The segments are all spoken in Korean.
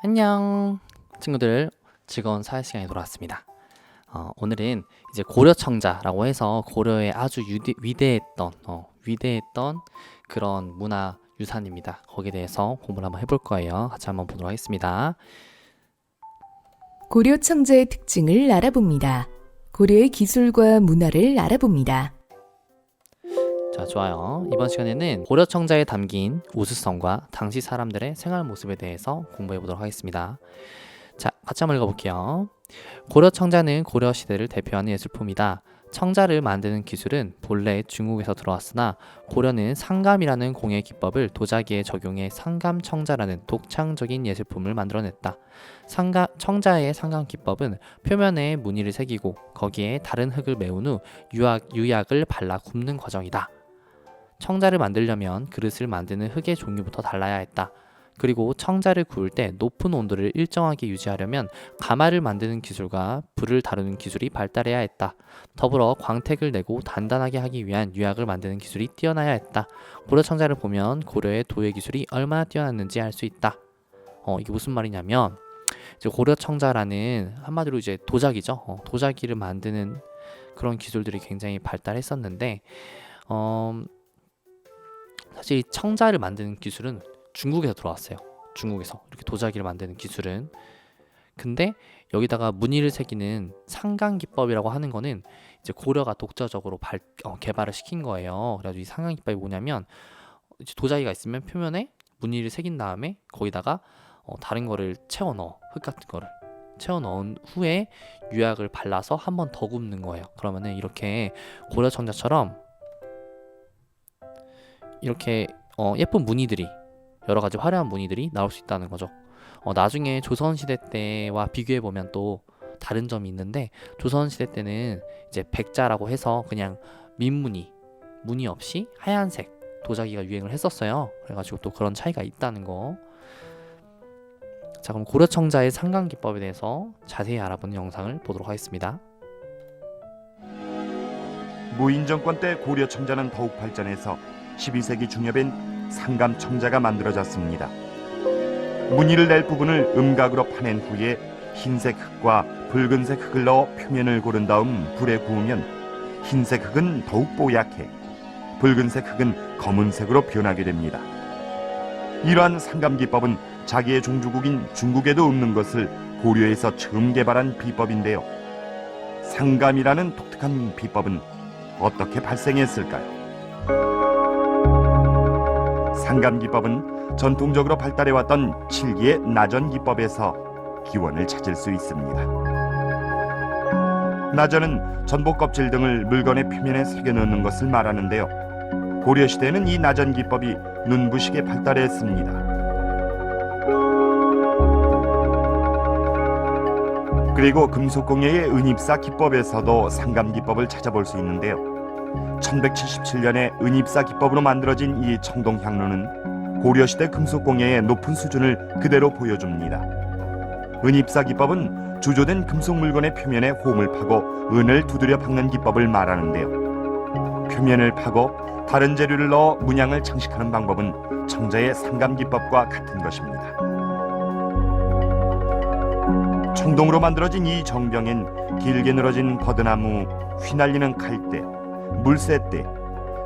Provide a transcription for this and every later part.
안녕 친구들, 즐거운 사회 시간이 돌아왔습니다. 오늘은 이제 고려청자라고 해서 고려의 아주 위대했던 그런 문화 유산입니다. 거기에 대해서 공부를 한번 해볼 거예요. 같이 한번 보도록 하겠습니다. 고려 청자의 특징을 알아봅니다. 고려의 기술과 문화를 알아봅니다. 자, 좋아요. 이번 시간에는 고려청자에 담긴 우수성과 당시 사람들의 생활 모습에 대해서 공부해 보도록 하겠습니다. 자, 같이 한번 읽어볼게요. 고려청자는 고려시대를 대표하는 예술품이다. 청자를 만드는 기술은 본래 중국에서 들어왔으나 고려는 상감이라는 공예 기법을 도자기에 적용해 상감청자라는 독창적인 예술품을 만들어냈다. 청자의 상감 기법은 표면에 무늬를 새기고 거기에 다른 흙을 메운 후 유약을 발라 굽는 과정이다. 청자를 만들려면 그릇을 만드는 흙의 종류부터 달라야 했다. 그리고 청자를 구울 때 높은 온도를 일정하게 유지하려면 가마를 만드는 기술과 불을 다루는 기술이 발달해야 했다. 더불어 광택을 내고 단단하게 하기 위한 유약을 만드는 기술이 뛰어나야 했다. 고려 청자를 보면 고려의 도예 기술이 얼마나 뛰어났는지 알 수 있다. 이게 무슨 말이냐면 이제 고려 청자라는 한마디로 이제 도자기죠. 도자기를 만드는 그런 기술들이 굉장히 발달했었는데 사실 이 청자를 만드는 기술은 중국에서 들어왔어요. 중국에서 이렇게 도자기를 만드는 기술은. 근데 여기다가 무늬를 새기는 상강기법이라고 하는 거는 이제 고려가 독자적으로 개발을 시킨 거예요. 그래가지고 이 상강기법이 뭐냐면 이제 도자기가 있으면 표면에 무늬를 새긴 다음에 거기다가 다른 거를 채워 넣어. 흙 같은 거를 채워 넣은 후에 유약을 발라서 한 번 더 굽는 거예요. 그러면은 이렇게 고려 청자처럼 이렇게 예쁜 무늬들이, 여러 가지 화려한 무늬들이 나올 수 있다는 거죠. 나중에 조선시대 때와 비교해 보면 또 다른 점이 있는데, 조선시대 때는 이제 백자라고 해서 그냥 무늬 없이 하얀색 도자기가 유행을 했었어요. 그래가지고 또 그런 차이가 있다는 거. 자, 그럼 고려청자의 상강기법에 대해서 자세히 알아보는 영상을 보도록 하겠습니다. 무인정권 때 고려 청자는 더욱 발전해서 12세기 중엽엔 상감청자가 만들어졌습니다. 무늬를 낼 부분을 음각으로 파낸 후에 흰색 흙과 붉은색 흙을 넣어 표면을 고른 다음 불에 구우면 흰색 흙은 더욱 뽀얗게, 붉은색 흙은 검은색으로 변하게 됩니다. 이러한 상감기법은 자기의 종주국인 중국에도 없는 것을 고려에서 처음 개발한 비법인데요. 상감이라는 독특한 비법은 어떻게 발생했을까요? 상감기법은 전통적으로 발달해왔던 칠기의 나전기법에서 기원을 찾을 수 있습니다. 나전은 전복 껍질 등을 물건의 표면에 새겨넣는 것을 말하는데요. 고려시대에는 이 나전기법이 눈부시게 발달했습니다. 그리고 금속공예의 은입사 기법에서도 상감기법을 찾아볼 수 있는데요. 1177년에 은입사 기법으로 만들어진 이 청동향로는 고려시대 금속공예의 높은 수준을 그대로 보여줍니다. 은입사 기법은 주조된 금속 물건의 표면에 홈을 파고 은을 두드려 박는 기법을 말하는데요. 표면을 파고 다른 재료를 넣어 문양을 장식하는 방법은 청자의 상감기법과 같은 것입니다. 청동으로 만들어진 이 정병엔 길게 늘어진 버드나무, 휘날리는 갈대, 물새떼,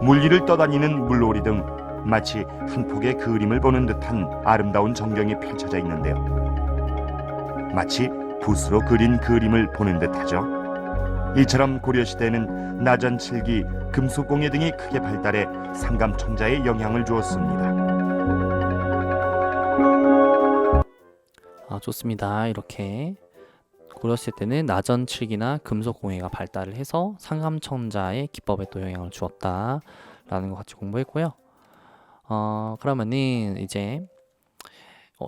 물위를 떠다니는 물오리 등 마치 한 폭의 그림을 보는 듯한 아름다운 정경이 펼쳐져 있는데요. 마치 붓으로 그린 그림을 보는 듯하죠. 이처럼 고려시대에는 나전칠기, 금속공예 등이 크게 발달해 상감청자에 영향을 주었습니다. 좋습니다. 이렇게 고려시대 때는 나전칠기나 금속공예가 발달을 해서 상감청자의 기법에 또 영향을 주었다라는 거 같이 공부했고요. 그러면은 이제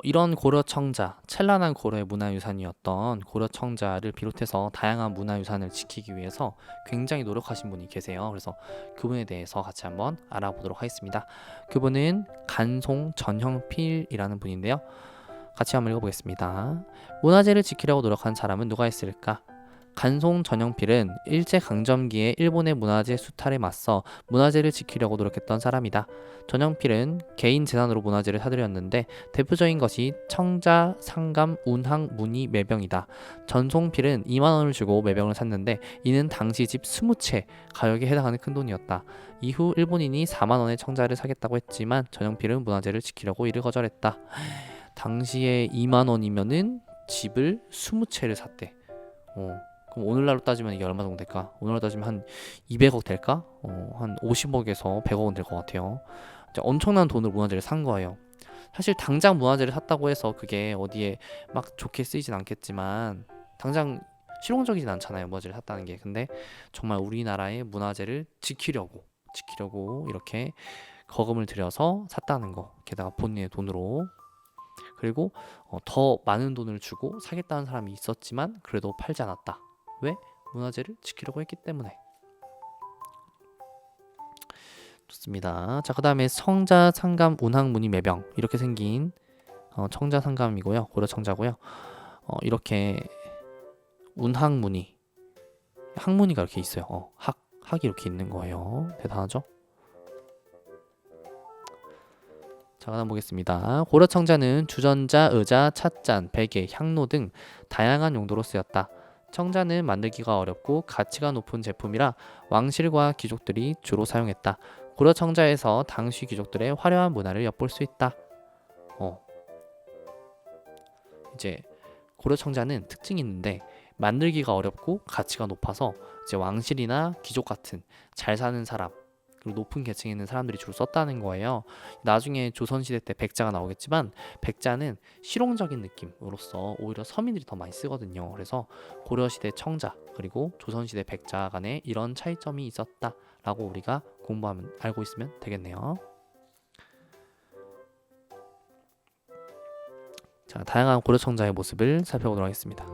이런 고려청자, 찬란한 고려의 문화유산이었던 고려청자를 비롯해서 다양한 문화유산을 지키기 위해서 굉장히 노력하신 분이 계세요. 그래서 그분에 대해서 같이 한번 알아보도록 하겠습니다. 그분은 간송 전형필이라는 분인데요. 같이 한번 읽어보겠습니다. 문화재를 지키려고 노력한 사람은 누가 있을까? 간송 전영필은 일제강점기에 일본의 문화재 수탈에 맞서 문화재를 지키려고 노력했던 사람이다. 전영필은 개인 재산으로 문화재를 사들였는데 대표적인 것이 청자, 상감, 운항, 문의, 매병이다. 전송필은 2만 원을 주고 매병을 샀는데 이는 당시 집 20채 가격에 해당하는 큰 돈이었다. 이후 일본인이 4만 원에 청자를 사겠다고 했지만 전영필은 문화재를 지키려고 이를 거절했다. 당시에 2만 원이면은 집을 20채를 샀대. 그럼 오늘날로 따지면 이게 얼마 정도 될까? 오늘날로 따지면 한 200억 될까? 한 50억에서 100억 원 될 것 같아요. 이제 엄청난 돈으로 문화재를 산 거예요. 사실 당장 문화재를 샀다고 해서 그게 어디에 막 좋게 쓰이진 않겠지만 당장 실용적이진 않잖아요. 문화재를 샀다는 게. 근데 정말 우리나라의 문화재를 지키려고 이렇게 거금을 들여서 샀다는 거. 게다가 본인의 돈으로. 그리고 더 많은 돈을 주고 사겠다는 사람이 있었지만 그래도 팔지 않았다. 왜? 문화재를 지키려고 했기 때문에. 좋습니다. 자, 그 다음에 청자, 상감, 운항, 문의, 매병 이렇게 생긴 청자, 상감이고요. 고려 청자고요. 이렇게 운항, 문의, 학문의가 이렇게 있어요. 학이 이렇게 있는 거예요. 대단하죠? 자, 그다음 보겠습니다. 고려 청자는 주전자, 의자, 찻잔, 베개, 향로 등 다양한 용도로 쓰였다. 청자는 만들기가 어렵고 가치가 높은 제품이라 왕실과 귀족들이 주로 사용했다. 고려 청자에서 당시 귀족들의 화려한 문화를 엿볼 수 있다. 이제 고려 청자는 특징이 있는데 만들기가 어렵고 가치가 높아서 이제 왕실이나 귀족 같은 잘 사는 사람 그리고 높은 계층에 있는 사람들이 주로 썼다는 거예요. 나중에 조선시대 때 백자가 나오겠지만 백자는 실용적인 느낌으로서 오히려 서민들이 더 많이 쓰거든요. 그래서 고려시대 청자 그리고 조선시대 백자 간에 이런 차이점이 있었다라고 우리가 공부하면 알고 있으면 되겠네요. 자, 다양한 고려 청자의 모습을 살펴보도록 하겠습니다.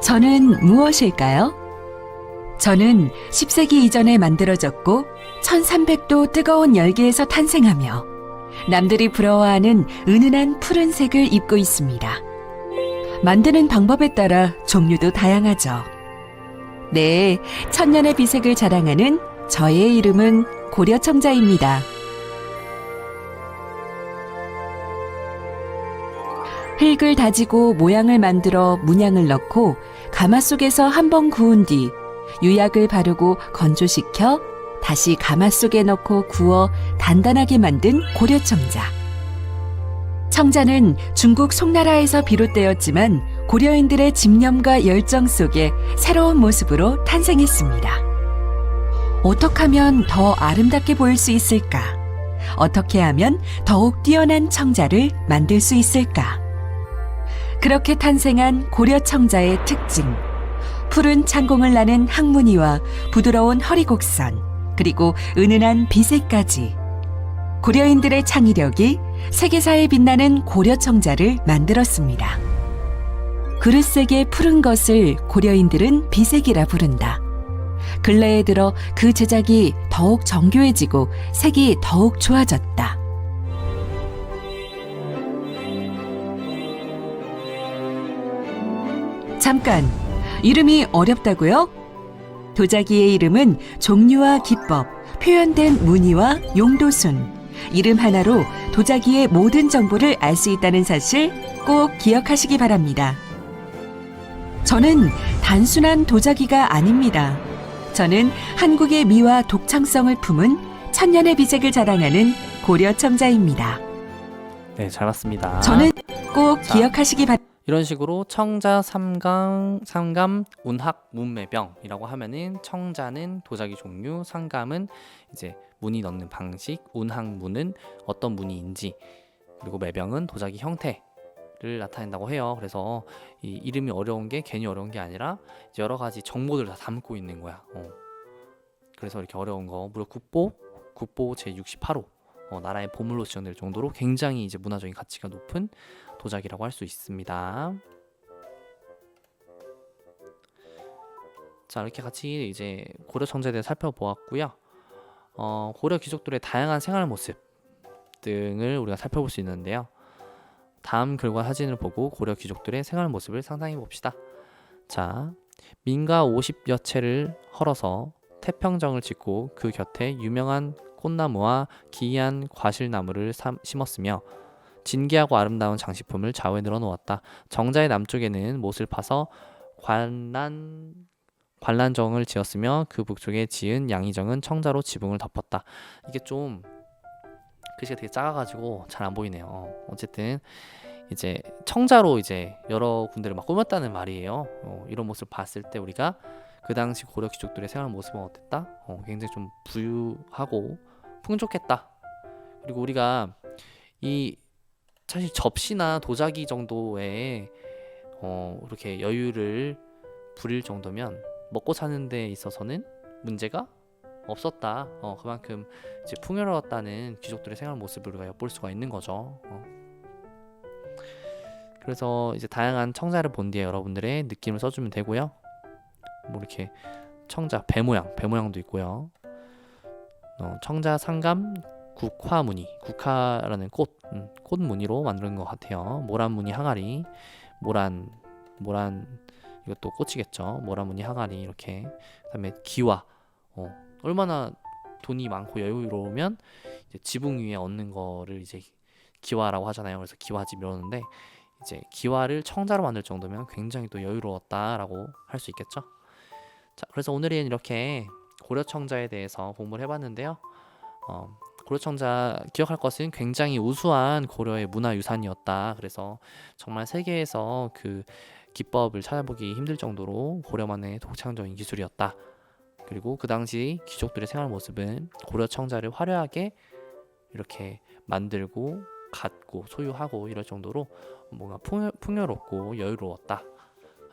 저는 무엇일까요? 저는 10세기 이전에 만들어졌고 1300도 뜨거운 열기에서 탄생하며 남들이 부러워하는 은은한 푸른색을 입고 있습니다. 만드는 방법에 따라 종류도 다양하죠. 네, 천년의 비색을 자랑하는 저의 이름은 고려청자입니다. 흙을 다지고 모양을 만들어 문양을 넣고 가마 속에서 한번 구운 뒤 유약을 바르고 건조시켜 다시 가마 속에 넣고 구워 단단하게 만든 고려청자. 청자는 중국 송나라에서 비롯되었지만 고려인들의 집념과 열정 속에 새로운 모습으로 탄생했습니다. 어떻게 하면 더 아름답게 보일 수 있을까? 어떻게 하면 더욱 뛰어난 청자를 만들 수 있을까? 그렇게 탄생한 고려청자의 특징. 푸른 창공을 나는 항무늬와 부드러운 허리곡선, 그리고 은은한 비색까지. 고려인들의 창의력이 세계사에 빛나는 고려청자를 만들었습니다. 그릇색의 푸른 것을 고려인들은 비색이라 부른다. 근래에 들어 그 제작이 더욱 정교해지고 색이 더욱 좋아졌다. 잠깐, 이름이 어렵다고요? 도자기의 이름은 종류와 기법, 표현된 무늬와 용도순, 이름 하나로 도자기의 모든 정보를 알 수 있다는 사실 꼭 기억하시기 바랍니다. 저는 단순한 도자기가 아닙니다. 저는 한국의 미와 독창성을 품은 천년의 비색을 자랑하는 고려청자입니다. 네, 잘 봤습니다. 저는 꼭 자. 기억하시기 바랍니다. 이런 식으로 청자, 상감, 운학, 문매병이라고 하면은 청자는 도자기 종류, 상감은 이제 무늬 넣는 방식, 운항문은 어떤 무늬인지, 그리고 매병은 도자기 형태를 나타낸다고 해요. 그래서 이 이름이 어려운 게 괜히 어려운 게 아니라 이제 여러 가지 정보들을 다 담고 있는 거야. 그래서 이렇게 어려운 거 무려 국보 제68호 나라의 보물로 지정될 정도로 굉장히 이제 문화적인 가치가 높은 도자기라고 할 수 있습니다. 자, 이렇게 같이 이제 고려 청자에 대해 살펴보았고요. 고려 귀족들의 다양한 생활 모습 등을 우리가 살펴볼 수 있는데요. 다음 글과 사진을 보고 고려 귀족들의 생활 모습을 상상해 봅시다. 자, 민가 50여 채를 헐어서 태평정을 짓고 그 곁에 유명한 꽃나무와 기이한 과실나무를 심었으며 진귀하고 아름다운 장식품을 좌우에 늘어놓았다. 정자의 남쪽에는 못을 파서 관란정을 지었으며 그 북쪽에 지은 양의정은 청자로 지붕을 덮었다. 이게 좀 글씨가 되게 작아가지고 잘 안 보이네요. 어쨌든 이제 청자로 이제 여러 군데를 막 꾸몄다는 말이에요. 이런 모습을 봤을 때 우리가 그 당시 고려 귀족들의 생활 모습은 어땠다? 굉장히 좀 부유하고 풍족했다. 그리고 우리가 이 사실 접시나 도자기 정도의 이렇게 여유를 부릴 정도면 먹고 사는 데 있어서는 문제가 없었다. 그만큼 이제 풍요로웠다는 귀족들의 생활 모습을 우리가 엿볼 수가 있는 거죠. 그래서 이제 다양한 청자를 본 뒤에 여러분들의 느낌을 써주면 되고요. 뭐 이렇게 청자 배 모양도 있고요. 청자 상감 국화무늬, 국화라는 꽃 무늬로 만든 것 같아요. 모란무늬 항아리, 모란 이것도 꽃이겠죠. 모란무늬 항아리 이렇게. 그다음에 기와, 얼마나 돈이 많고 여유로우면 이제 지붕 위에 얹는 거를 이제 기와라고 하잖아요. 그래서 기와집 이러는데 이제 기와를 청자로 만들 정도면 굉장히 또 여유로웠다라고 할 수 있겠죠. 자, 그래서 오늘은 이렇게 고려 청자에 대해서 공부를 해봤는데요. 고려 청자 기억할 것은 굉장히 우수한 고려의 문화유산이었다. 그래서 정말 세계에서 그 기법을 찾아보기 힘들 정도로 고려만의 독창적인 기술이었다. 그리고 그 당시 귀족들의 생활 모습은 고려 청자를 화려하게 이렇게 만들고 갖고 소유하고 이럴 정도로 뭔가 풍요롭고 여유로웠다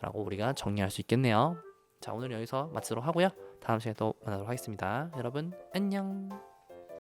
라고 우리가 정리할 수 있겠네요. 자, 오늘 여기서 마치도록 하고요. 다음 시간에 또 만나도록 하겠습니다. 여러분 안녕.